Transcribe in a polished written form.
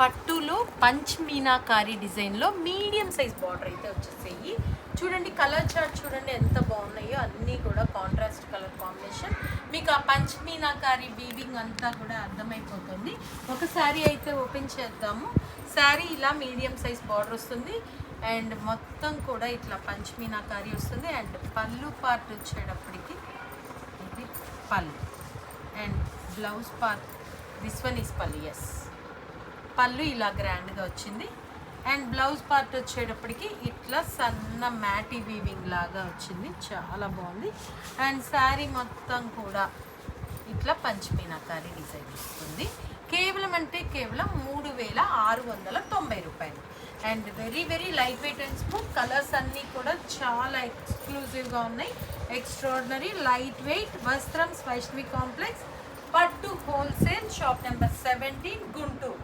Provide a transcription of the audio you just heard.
పట్టులో పంచ్ మీనాకారి డిజైన్లో medium size border అయితే వచ్చేసాయి. చూడండి కలర్ చార్ట్ చూడండి ఎంత బాగున్నాయో, అన్నీ కూడా కాంట్రాస్ట్ కలర్ కాంబినేషన్. మీకు ఆ పంచ్ మీనాకారి వీవింగ్ అంతా కూడా అర్థమైపోతుంది. ఒక శారీ అయితే ఓపెన్ చేద్దాము. శారీ ఇలా మీడియం సైజ్ బార్డర్ వస్తుంది అండ్ మొత్తం కూడా ఇట్లా పంచ్ మీనాకారి వస్తుంది. అండ్ పళ్ళు పార్ట్ వచ్చేటప్పటికి ఇది పళ్ళు and blouse part this one is పళ్ళు. ఎస్, పళ్ళు ఇలా గ్రాండ్గా వచ్చింది అండ్ బ్లౌజ్ పార్ట్ వచ్చేటప్పటికి ఇట్లా సన్న మ్యాటీ వీవింగ్ లాగా వచ్చింది, చాలా బాగుంది. అండ్ శారీ మొత్తం కూడా ఇట్లా పంచమీనాకారి డిజైన్ వస్తుంది. కేవలం అంటే కేవలం 3690 రూపాయలు. And very very light weight and smooth. Colours అన్నీ కూడా చాలా ఎక్స్క్లూజివ్గా ఉన్నాయి. Extraordinary light weight. వస్త్రం వైష్ణవి కాంప్లెక్స్, పట్టు హోల్సేల్, షాప్ నెంబర్ 17, గుంటూరు.